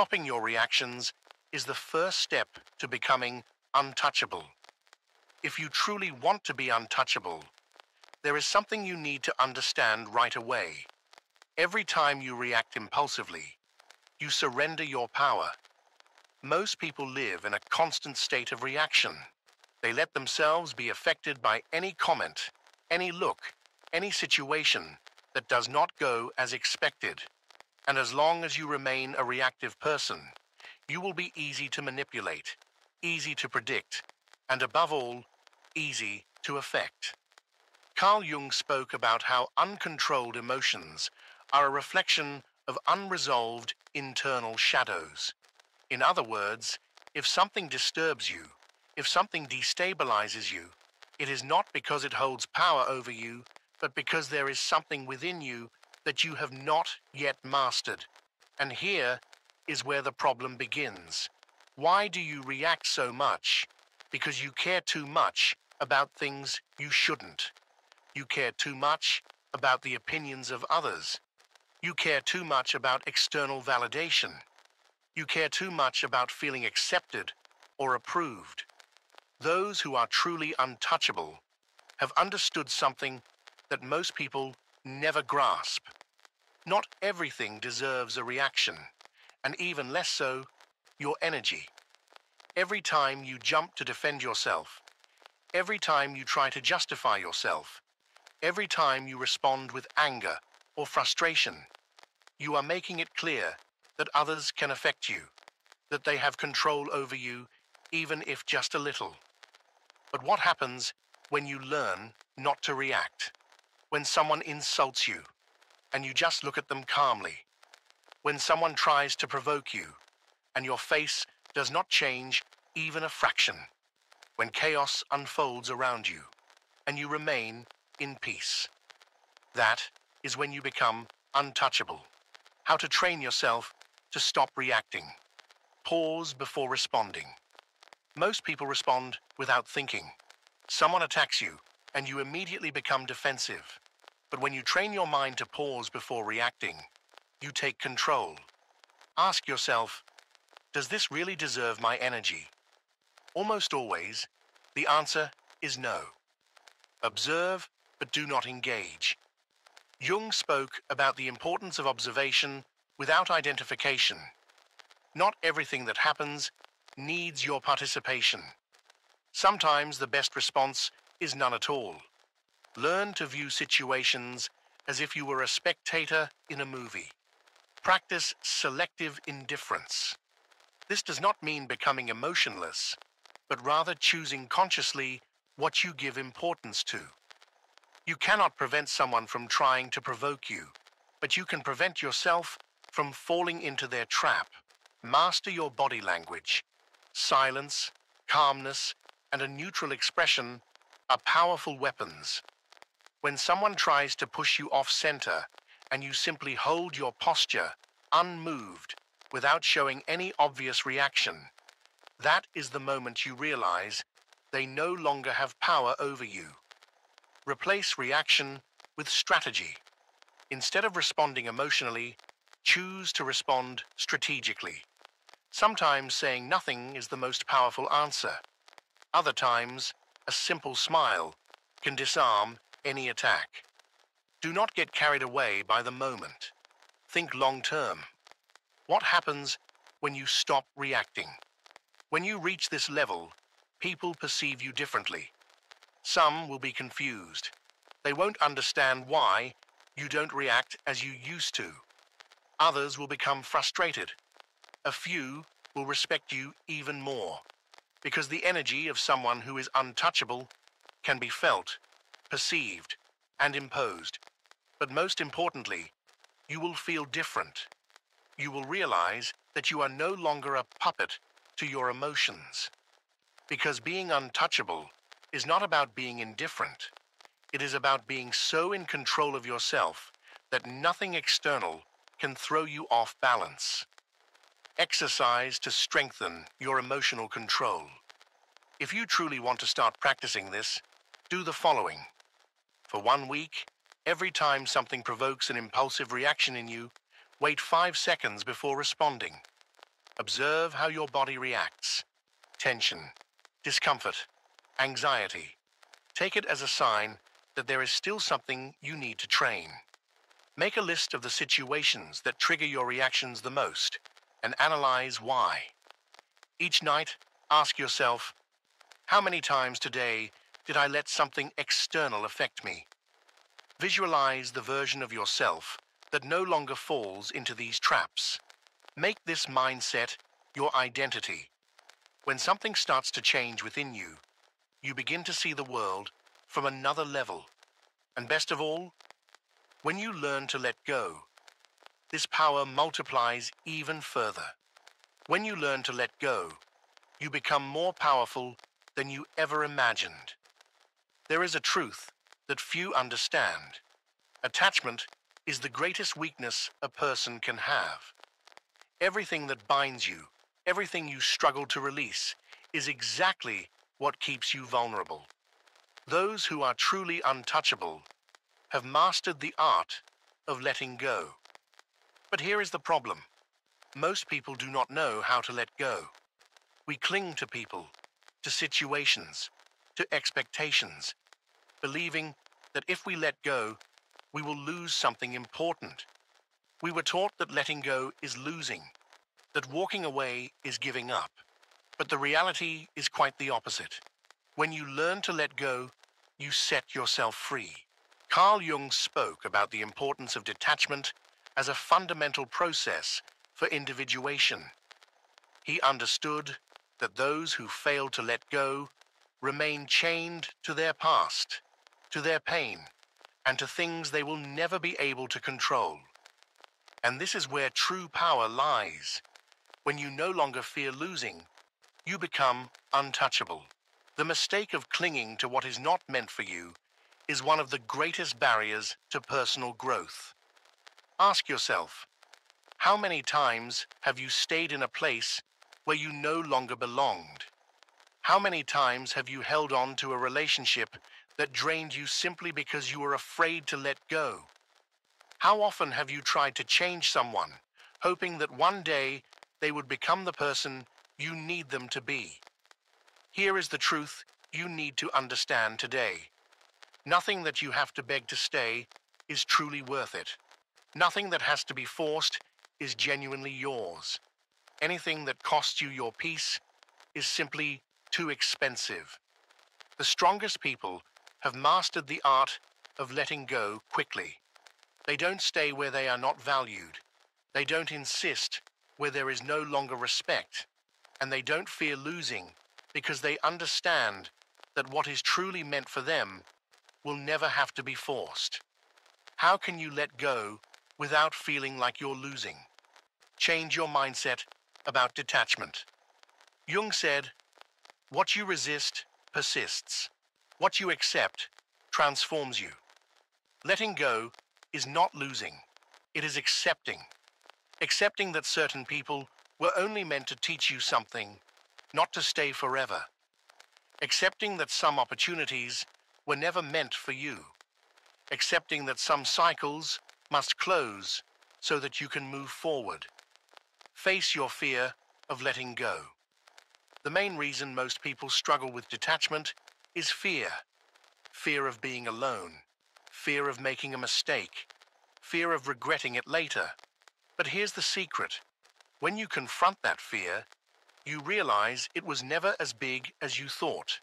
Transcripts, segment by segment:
Stopping your reactions is the first step to becoming untouchable. If you truly want to be untouchable, there is something you need to understand right away. Every time you react impulsively, you surrender your power. Most people live in a constant state of reaction. They let themselves be affected by any comment, any look, any situation that does not go as expected. And as long as you remain a reactive person, you will be easy to manipulate, easy to predict, and above all, easy to affect. Carl Jung spoke about how uncontrolled emotions are a reflection of unresolved internal shadows. In other words, if something disturbs you, if something destabilizes you, it is not because it holds power over you, but because there is something within you that you have not yet mastered. And here is where the problem begins. Why do you react so much? Because you care too much about things you shouldn't. You care too much about the opinions of others. You care too much about external validation. You care too much about feeling accepted or approved. Those who are truly untouchable have understood something that most people never grasp. Not everything deserves a reaction, and even less so, your energy. Every time you jump to defend yourself, every time you try to justify yourself, every time you respond with anger or frustration, you are making it clear that others can affect you, that they have control over you, even if just a little. But what happens when you learn not to react? When someone insults you, and you just look at them calmly? When someone tries to provoke you, and your face does not change even a fraction? When chaos unfolds around you, and you remain in peace? That is when you become untouchable. How to train yourself to stop reacting. Pause before responding. Most people respond without thinking. Someone attacks you, and you immediately become defensive. But when you train your mind to pause before reacting, you take control. Ask yourself, does this really deserve my energy? Almost always, the answer is no. Observe, but do not engage. Jung spoke about the importance of observation without identification. Not everything that happens needs your participation. Sometimes the best response is none at all. Learn to view situations as if you were a spectator in a movie. Practice selective indifference. This does not mean becoming emotionless, but rather choosing consciously what you give importance to. You cannot prevent someone from trying to provoke you, but you can prevent yourself from falling into their trap. Master your body language. Silence, calmness, and a neutral expression are powerful weapons. When someone tries to push you off center and you simply hold your posture unmoved without showing any obvious reaction, that is the moment you realize they no longer have power over you. Replace reaction with strategy. Instead of responding emotionally, choose to respond strategically. Sometimes saying nothing is the most powerful answer. Other times, a simple smile can disarm any attack. Do not get carried away by the moment. Think long-term. What happens when you stop reacting? When you reach this level, people perceive you differently. Some will be confused. They won't understand why you don't react as you used to. Others will become frustrated. A few will respect you even more, because the energy of someone who is untouchable can be felt, perceived, and imposed. But most importantly, you will feel different. You will realize that you are no longer a puppet to your emotions. Because being untouchable is not about being indifferent. It is about being so in control of yourself that nothing external can throw you off balance. Exercise to strengthen your emotional control. If you truly want to start practicing this, do the following. For 1 week, every time something provokes an impulsive reaction in you, wait 5 seconds before responding. Observe how your body reacts. Tension, discomfort, anxiety. Take it as a sign that there is still something you need to train. Make a list of the situations that trigger your reactions the most and analyze why. Each night, ask yourself, how many times today did I let something external affect me? Visualize the version of yourself that no longer falls into these traps. Make this mindset your identity. When something starts to change within you, you begin to see the world from another level. And best of all, when you learn to let go, this power multiplies even further. When you learn to let go, you become more powerful than you ever imagined. There is a truth that few understand. Attachment is the greatest weakness a person can have. Everything that binds you, everything you struggle to release, is exactly what keeps you vulnerable. Those who are truly untouchable have mastered the art of letting go. But here is the problem. Most people do not know how to let go. We cling to people, to situations, to expectations, believing that if we let go, we will lose something important. We were taught that letting go is losing, that walking away is giving up. But the reality is quite the opposite. When you learn to let go, you set yourself free. Carl Jung spoke about the importance of detachment as a fundamental process for individuation. He understood that those who fail to let go remain chained to their past, to their pain, and to things they will never be able to control. And this is where true power lies. When you no longer fear losing, you become untouchable. The mistake of clinging to what is not meant for you is one of the greatest barriers to personal growth. Ask yourself, how many times have you stayed in a place where you no longer belonged? How many times have you held on to a relationship that drained you simply because you were afraid to let go? How often have you tried to change someone, hoping that one day they would become the person you need them to be? Here is the truth you need to understand today. Nothing that you have to beg to stay is truly worth it. Nothing that has to be forced is genuinely yours. Anything that costs you your peace is simply too expensive. The strongest people have mastered the art of letting go quickly. They don't stay where they are not valued. They don't insist where there is no longer respect. And they don't fear losing because they understand that what is truly meant for them will never have to be forced. How can you let go without feeling like you're losing? Change your mindset about detachment. Jung said, "What you resist persists. What you accept transforms you." Letting go is not losing. It is accepting. Accepting that certain people were only meant to teach you something, not to stay forever. Accepting that some opportunities were never meant for you. Accepting that some cycles must close so that you can move forward. Face your fear of letting go. The main reason most people struggle with detachment is fear. Fear of being alone. Fear of making a mistake. Fear of regretting it later. But here's the secret. When you confront that fear, you realize it was never as big as you thought.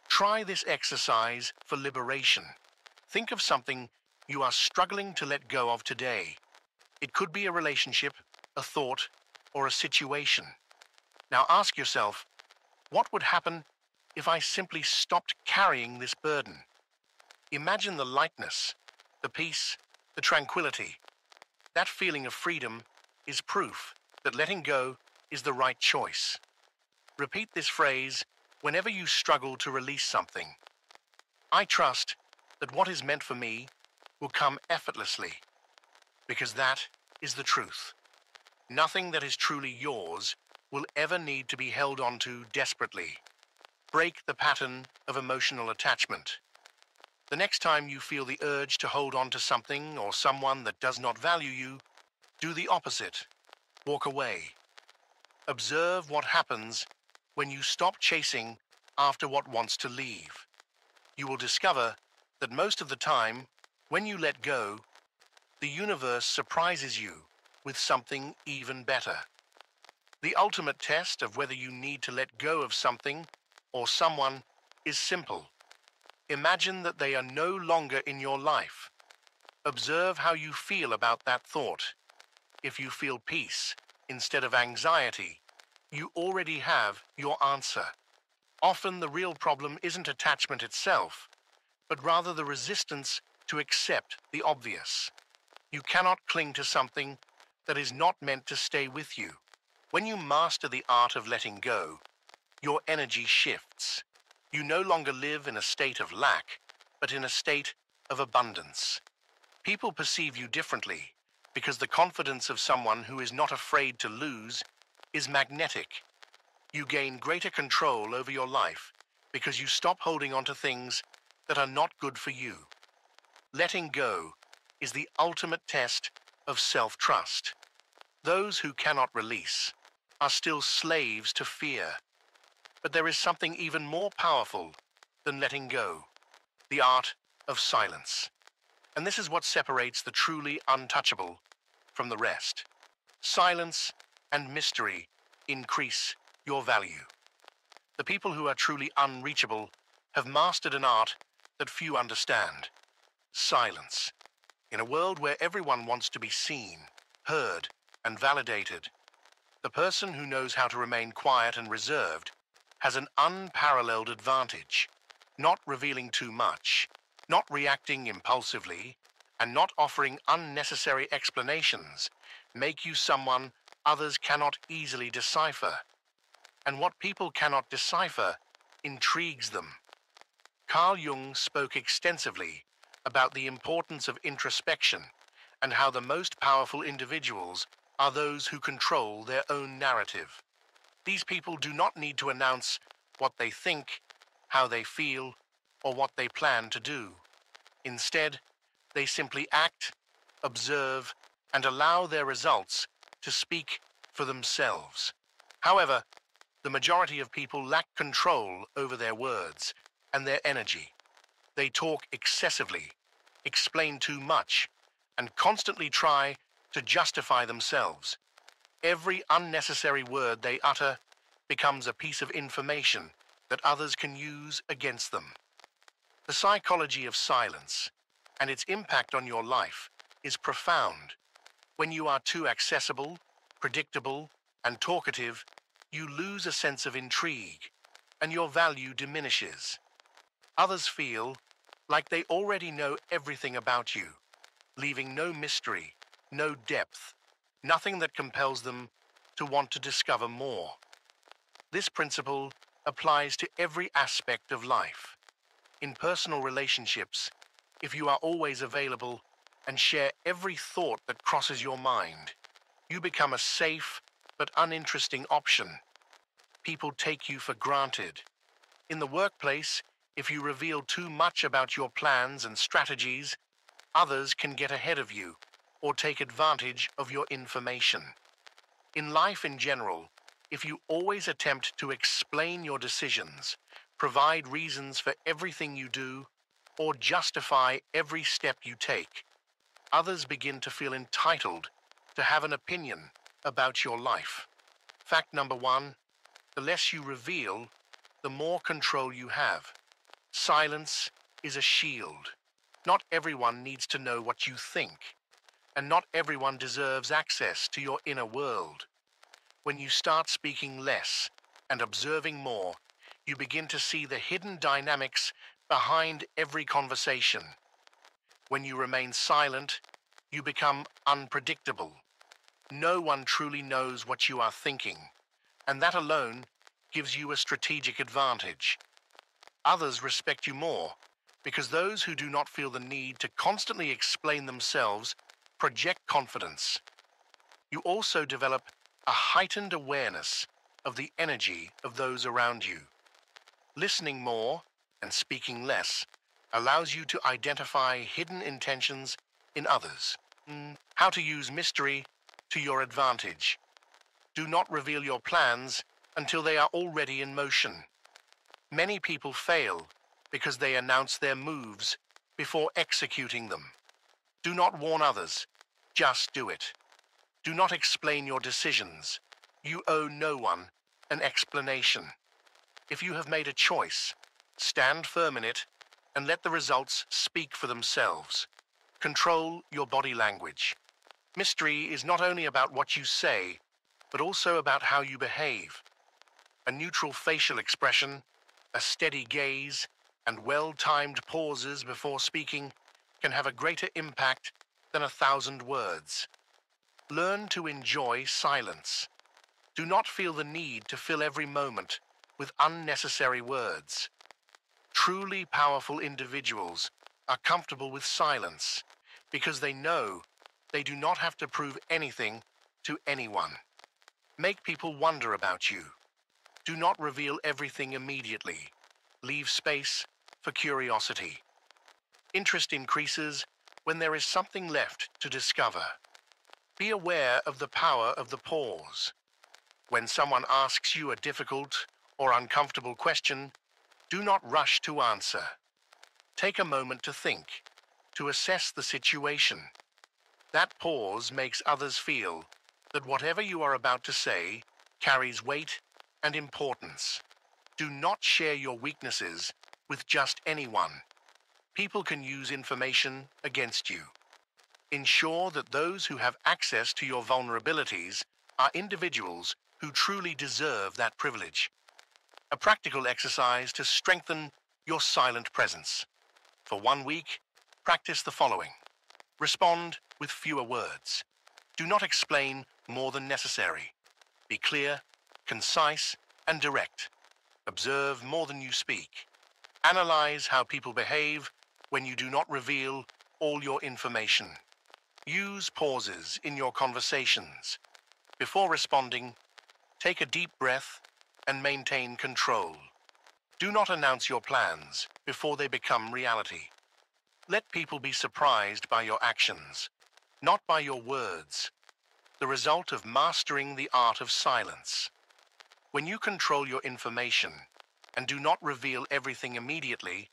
Try this exercise for liberation. Think of something you are struggling to let go of today. It could be a relationship, a thought, or a situation. Now ask yourself, what would happen if I simply stopped carrying this burden? Imagine the lightness, the peace, the tranquility. That feeling of freedom is proof that letting go is the right choice. Repeat this phrase whenever you struggle to release something. I trust that what is meant for me will come effortlessly, because that is the truth. Nothing that is truly yours will ever need to be held onto desperately. Break the pattern of emotional attachment. The next time you feel the urge to hold on to something or someone that does not value you, do the opposite. Walk away. Observe what happens when you stop chasing after what wants to leave. You will discover that most of the time, when you let go, the universe surprises you with something even better. The ultimate test of whether you need to let go of something or someone is simple. Imagine that they are no longer in your life. Observe how you feel about that thought. If you feel peace instead of anxiety, you already have your answer. Often the real problem isn't attachment itself, but rather the resistance to accept the obvious. You cannot cling to something that is not meant to stay with you. When you master the art of letting go, your energy shifts. You no longer live in a state of lack, but in a state of abundance. People perceive you differently because the confidence of someone who is not afraid to lose is magnetic. You gain greater control over your life because you stop holding on to things that are not good for you. Letting go is the ultimate test of self-trust. Those who cannot release are still slaves to fear. But there is something even more powerful than letting go, the art of silence. And this is what separates the truly untouchable from the rest. Silence and mystery increase your value. The people who are truly unreachable have mastered an art that few understand: silence. In a world where everyone wants to be seen, heard, and validated, the person who knows how to remain quiet and reserved has an unparalleled advantage. Not revealing too much, not reacting impulsively, and not offering unnecessary explanations make you someone others cannot easily decipher. And what people cannot decipher intrigues them. Carl Jung spoke extensively about the importance of introspection and how the most powerful individuals are those who control their own narrative. These people do not need to announce what they think, how they feel, or what they plan to do. Instead, they simply act, observe, and allow their results to speak for themselves. However, the majority of people lack control over their words and their energy. They talk excessively, explain too much, and constantly try to justify themselves. Every unnecessary word they utter becomes a piece of information that others can use against them. The psychology of silence and its impact on your life is profound. When you are too accessible, predictable, and talkative, you lose a sense of intrigue, and your value diminishes. Others feel like they already know everything about you, leaving no mystery, no depth, nothing that compels them to want to discover more. This principle applies to every aspect of life. In personal relationships, if you are always available and share every thought that crosses your mind, you become a safe but uninteresting option. People take you for granted. In the workplace, if you reveal too much about your plans and strategies, others can get ahead of you or take advantage of your information. In life in general, if you always attempt to explain your decisions, provide reasons for everything you do, or justify every step you take, others begin to feel entitled to have an opinion about your life. Fact number 1, the less you reveal, the more control you have. Silence is a shield. Not everyone needs to know what you think, and not everyone deserves access to your inner world. When you start speaking less and observing more, you begin to see the hidden dynamics behind every conversation. When you remain silent, you become unpredictable. No one truly knows what you are thinking, and that alone gives you a strategic advantage. Others respect you more because those who do not feel the need to constantly explain themselves project confidence. You also develop a heightened awareness of the energy of those around you. Listening more and speaking less allows you to identify hidden intentions in others. How to use mystery to your advantage. Do not reveal your plans until they are already in motion. Many people fail because they announce their moves before executing them. Do not warn others, just do it. Do not explain your decisions. You owe no one an explanation. If you have made a choice, stand firm in it and let the results speak for themselves. Control your body language. Mystery is not only about what you say, but also about how you behave. A neutral facial expression, a steady gaze, and well-timed pauses before speaking can have a greater impact than 1,000 words. Learn to enjoy silence. Do not feel the need to fill every moment with unnecessary words. Truly powerful individuals are comfortable with silence because they know they do not have to prove anything to anyone. Make people wonder about you. Do not reveal everything immediately. Leave space for curiosity. Interest increases when there is something left to discover. Be aware of the power of the pause. When someone asks you a difficult or uncomfortable question, do not rush to answer. Take a moment to think, to assess the situation. That pause makes others feel that whatever you are about to say carries weight and importance. Do not share your weaknesses with just anyone. People can use information against you. Ensure that those who have access to your vulnerabilities are individuals who truly deserve that privilege. A practical exercise to strengthen your silent presence. For 1 week, practice the following. Respond with fewer words. Do not explain more than necessary. Be clear, concise, and direct. Observe more than you speak. Analyze how people behave when you do not reveal all your information. Use pauses in your conversations. Before responding, take a deep breath and maintain control. Do not announce your plans before they become reality. Let people be surprised by your actions, not by your words. The result of mastering the art of silence. When you control your information and do not reveal everything immediately,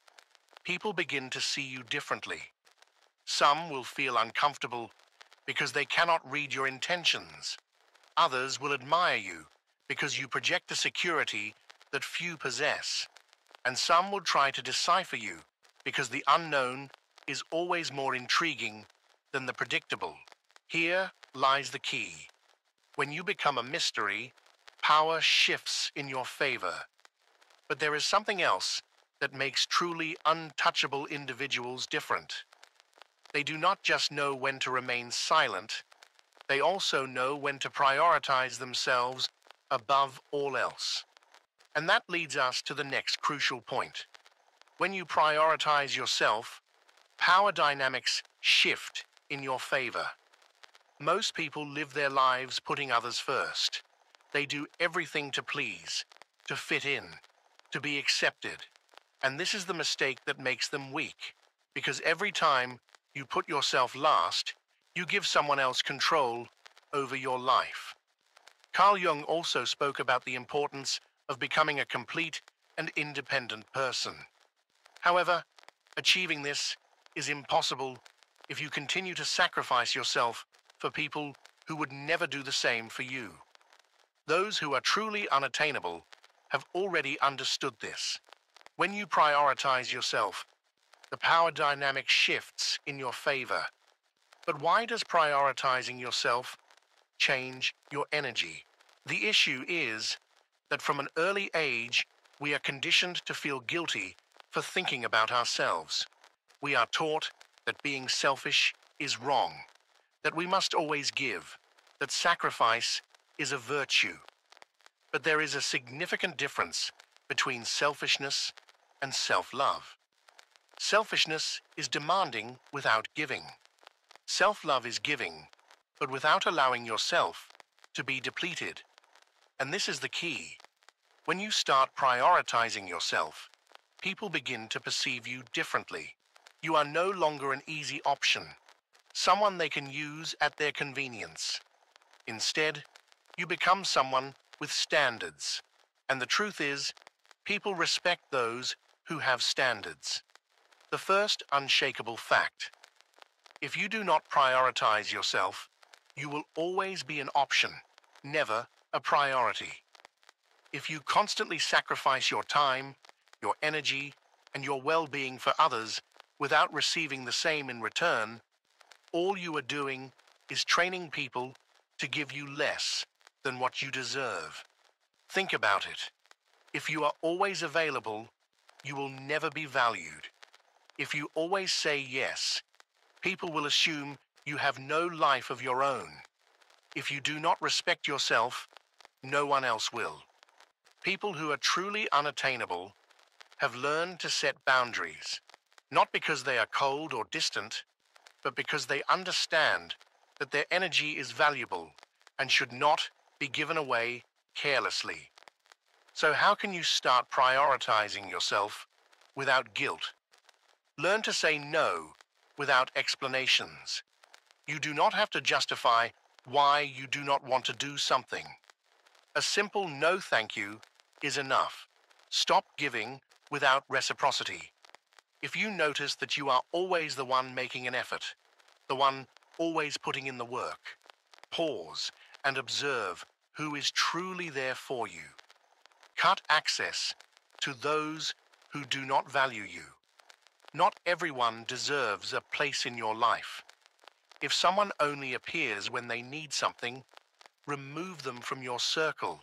people begin to see you differently. Some will feel uncomfortable because they cannot read your intentions. Others will admire you because you project a security that few possess. And some will try to decipher you because the unknown is always more intriguing than the predictable. Here lies the key. When you become a mystery, power shifts in your favor. But there is something else that makes truly untouchable individuals different. They do not just know when to remain silent, they also know when to prioritize themselves above all else. And that leads us to the next crucial point. When you prioritize yourself, power dynamics shift in your favor. Most people live their lives putting others first. They do everything to please, to fit in, to be accepted. And this is the mistake that makes them weak, because every time you put yourself last, you give someone else control over your life. Carl Jung also spoke about the importance of becoming a complete and independent person. However, achieving this is impossible if you continue to sacrifice yourself for people who would never do the same for you. Those who are truly unattainable have already understood this. When you prioritize yourself, the power dynamic shifts in your favor. But why does prioritizing yourself change your energy? The issue is that from an early age, we are conditioned to feel guilty for thinking about ourselves. We are taught that being selfish is wrong, that we must always give, that sacrifice is a virtue. But there is a significant difference between selfishness and self-love. Selfishness is demanding without giving. Self-love is giving, but without allowing yourself to be depleted. And this is the key. When you start prioritizing yourself, people begin to perceive you differently. You are no longer an easy option, someone they can use at their convenience. Instead, You become someone with standards. And the truth is, people respect those who have standards. The first unshakable fact: if you do not prioritize yourself, you will always be an option, never a priority. If you constantly sacrifice your time, your energy, and your well-being for others without receiving the same in return, all you are doing is training people to give you less than what you deserve. Think about it. If you are always available, you will never be valued. If you always say yes, people will assume you have no life of your own. If you do not respect yourself, no one else will. People who are truly unattainable have learned to set boundaries, not because they are cold or distant, but because they understand that their energy is valuable and should not be given away carelessly. So how can you start prioritizing yourself without guilt? Learn to say no without explanations. You do not have to justify why you do not want to do something. A simple no thank you is enough. Stop giving without reciprocity. If you notice that you are always the one making an effort, the one always putting in the work, pause and observe who is truly there for you. Cut access to those who do not value you. Not everyone deserves a place in your life. If someone only appears when they need something, remove them from your circle.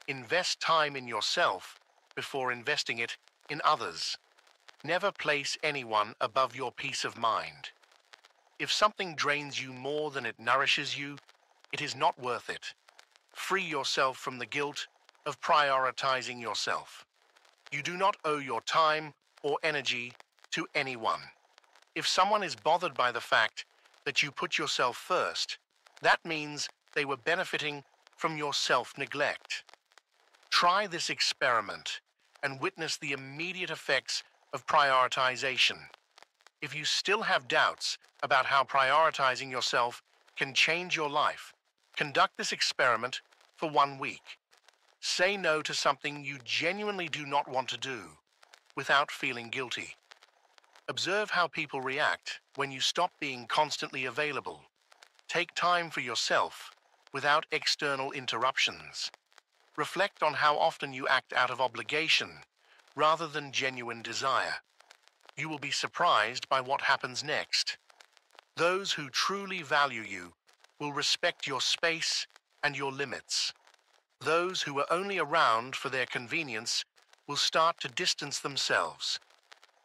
Invest time in yourself before investing it in others. Never place anyone above your peace of mind. If something drains you more than it nourishes you, it is not worth it. Free yourself from the guilt of prioritizing yourself. You do not owe your time or energy to anyone. If someone is bothered by the fact that you put yourself first, that means they were benefiting from your self-neglect. Try this experiment and witness the immediate effects of prioritization. If you still have doubts about how prioritizing yourself can change your life, conduct this experiment for 1 week. Say no to something you genuinely do not want to do without feeling guilty. Observe how people react when you stop being constantly available. Take time for yourself without external interruptions. Reflect on how often you act out of obligation rather than genuine desire. You will be surprised by what happens next. Those who truly value you will respect your space and your limits. Those who are only around for their convenience will start to distance themselves.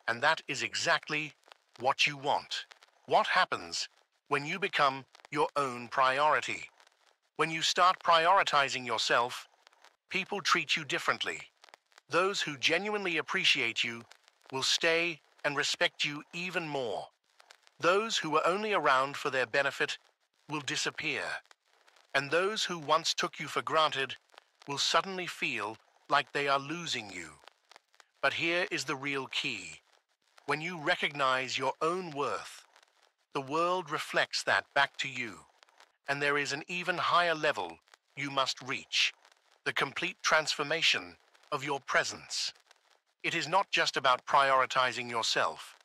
And that is exactly what you want. What happens when you become your own priority? When you start prioritizing yourself, people treat you differently. Those who genuinely appreciate you will stay and respect you even more. Those who are only around for their benefit will disappear. And those who once took you for granted will suddenly feel like they are losing you. But here is the real key. When you recognize your own worth, the world reflects that back to you. And there is an even higher level you must reach: the complete transformation of your presence. It is not just about prioritizing yourself.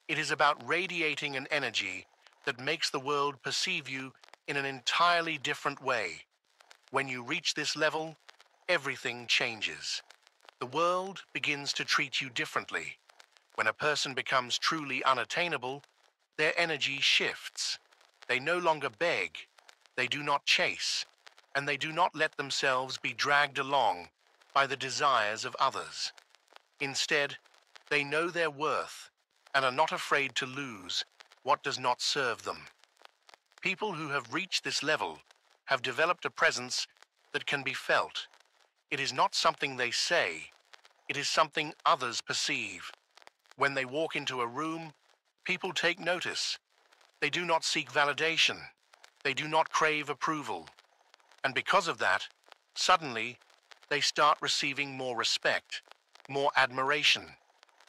It is about radiating an energy that makes the world perceive you in an entirely different way. When you reach this level, everything changes. The world begins to treat you differently. When a person becomes truly unattainable, their energy shifts. They no longer beg, they do not chase, and they do not let themselves be dragged along by the desires of others. Instead, they know their worth and are not afraid to lose what does not serve them. People who have reached this level have developed a presence that can be felt. It is not something they say, it is something others perceive. When they walk into a room, people take notice. They do not seek validation. They do not crave approval. And because of that, suddenly, they start receiving more respect, more admiration,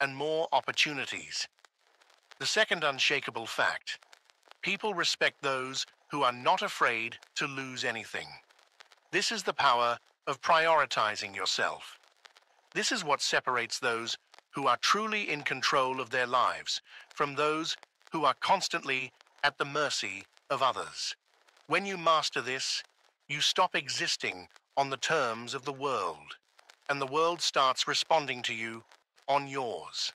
and more opportunities. The second unshakable fact: people respect those who are not afraid to lose anything. This is the power of prioritizing yourself. This is what separates those who are truly in control of their lives from those who are constantly at the mercy of others. When you master this, you stop existing on the terms of the world, and the world starts responding to you on yours.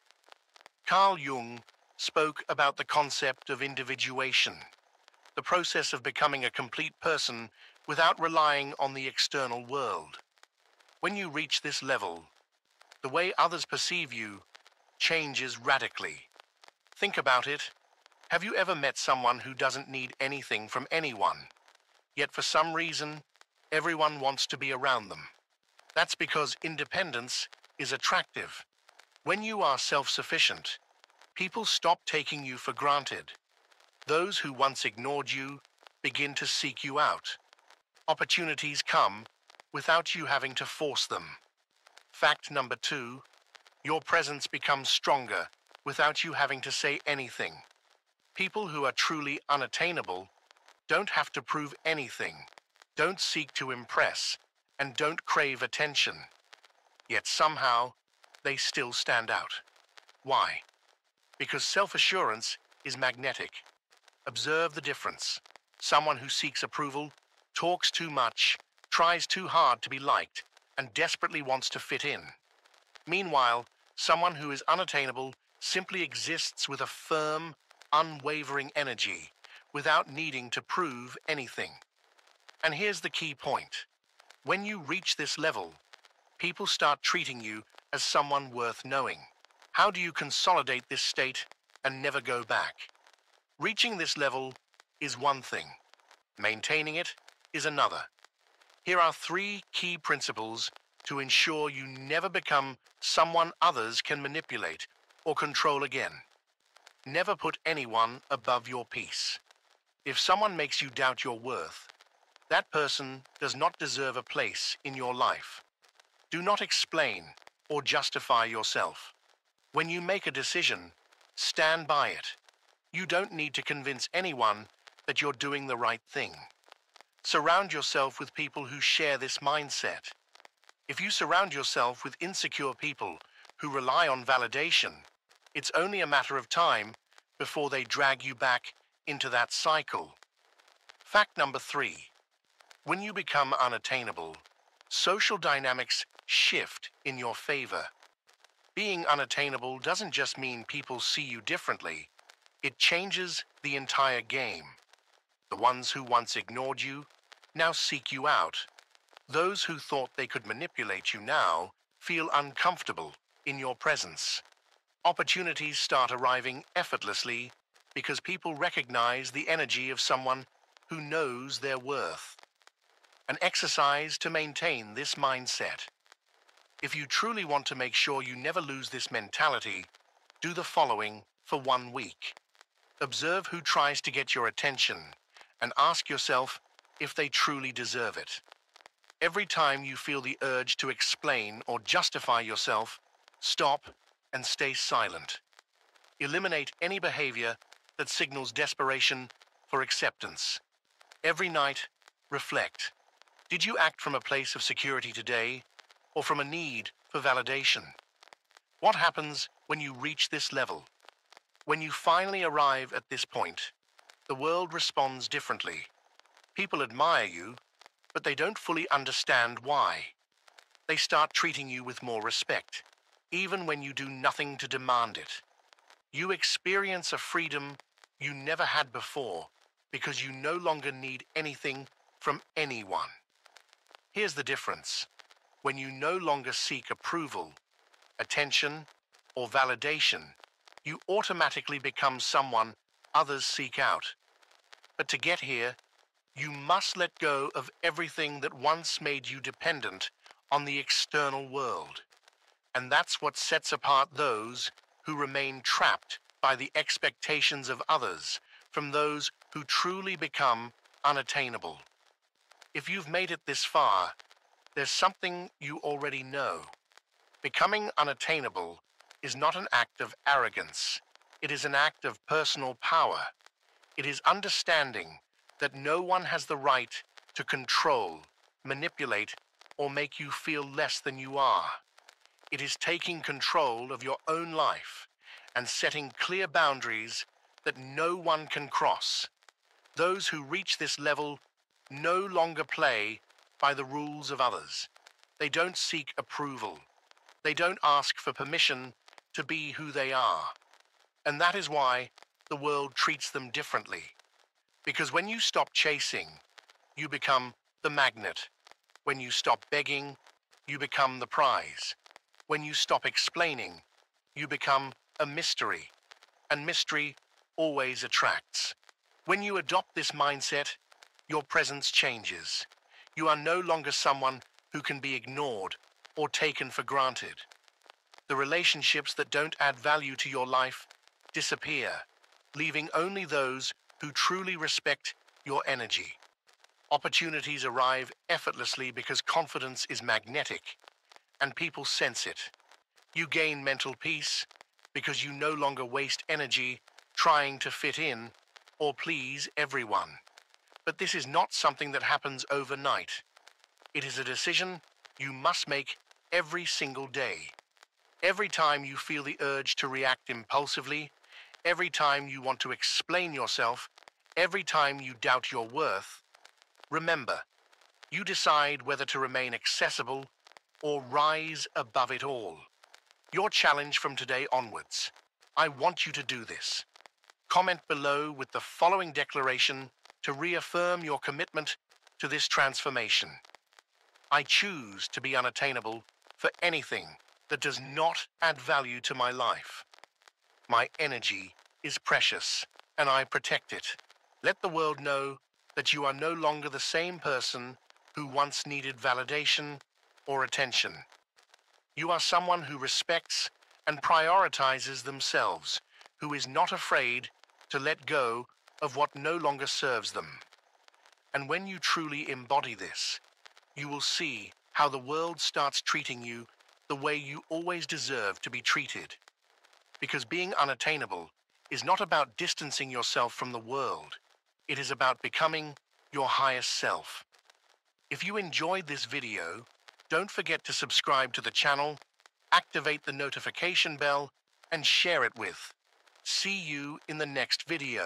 Carl Jung spoke about the concept of individuation, the process of becoming a complete person without relying on the external world. When you reach this level, the way others perceive you changes radically. Think about it. Have you ever met someone who doesn't need anything from anyone, yet for some reason, everyone wants to be around them? That's because independence is attractive. When you are self-sufficient, people stop taking you for granted. Those who once ignored you begin to seek you out. Opportunities come without you having to force them. Fact number 2, your presence becomes stronger without you having to say anything. People who are truly unattainable don't have to prove anything, don't seek to impress, and don't crave attention. Yet somehow, they still stand out. Why? Because self-assurance is magnetic. Observe the difference. Someone who seeks approval, talks too much, tries too hard to be liked, and desperately wants to fit in. Meanwhile, someone who is unattainable simply exists with a firm, unwavering energy, without needing to prove anything. And here's the key point. When you reach this level, people start treating you as someone worth knowing. How do you consolidate this state and never go back? Reaching this level is one thing. Maintaining it is another. Here are 3 key principles to ensure you never become someone others can manipulate or control again. Never put anyone above your peace. If someone makes you doubt your worth, that person does not deserve a place in your life. Do not explain or justify yourself. When you make a decision, stand by it. You don't need to convince anyone that you're doing the right thing. Surround yourself with people who share this mindset. If you surround yourself with insecure people who rely on validation, it's only a matter of time before they drag you back into that cycle. Fact number 3. When you become unattainable, social dynamics shift in your favor. Being unattainable doesn't just mean people see you differently. It changes the entire game. The ones who once ignored you now seek you out. Those who thought they could manipulate you now feel uncomfortable in your presence. Opportunities start arriving effortlessly because people recognize the energy of someone who knows their worth. An exercise to maintain this mindset. If you truly want to make sure you never lose this mentality, do the following for 1 week. Observe who tries to get your attention and ask yourself if they truly deserve it. Every time you feel the urge to explain or justify yourself, stop and stay silent. Eliminate any behavior that signals desperation for acceptance. Every night, reflect. Did you act from a place of security today, or from a need for validation? What happens when you reach this level? When you finally arrive at this point, the world responds differently. People admire you, but they don't fully understand why. They start treating you with more respect, even when you do nothing to demand it. You experience a freedom you never had before because you no longer need anything from anyone. Here's the difference. When you no longer seek approval, attention, or validation, you automatically become someone others seek out. But to get here, you must let go of everything that once made you dependent on the external world. And that's what sets apart those who remain trapped by the expectations of others from those who truly become unattainable. If you've made it this far, there's something you already know. Becoming unattainable is not an act of arrogance. It is an act of personal power. It is understanding that no one has the right to control, manipulate, or make you feel less than you are. It is taking control of your own life and setting clear boundaries that no one can cross. Those who reach this level no longer play by the rules of others. They don't seek approval. They don't ask for permission to be who they are. And that is why the world treats them differently. Because when you stop chasing, you become the magnet. When you stop begging, you become the prize. When you stop explaining, you become a mystery. And mystery always attracts. When you adopt this mindset, your presence changes. You are no longer someone who can be ignored or taken for granted. The relationships that don't add value to your life disappear, leaving only those who truly respect your energy. Opportunities arrive effortlessly because confidence is magnetic, and people sense it. You gain mental peace because you no longer waste energy trying to fit in or please everyone. But this is not something that happens overnight. It is a decision you must make every single day. Every time you feel the urge to react impulsively, every time you want to explain yourself, every time you doubt your worth, remember, you decide whether to remain accessible or rise above it all. Your challenge from today onwards. I want you to do this. Comment below with the following declaration to reaffirm your commitment to this transformation. I choose to be unattainable for anything that does not add value to my life. My energy is precious, and I protect it. Let the world know that you are no longer the same person who once needed validation or attention. You are someone who respects and prioritizes themselves, who is not afraid to let go of what no longer serves them. And when you truly embody this, you will see how the world starts treating you the way you always deserve to be treated. Because being unattainable is not about distancing yourself from the world. It is about becoming your highest self. If you enjoyed this video, don't forget to subscribe to the channel, activate the notification bell, and share it with. See you in the next video.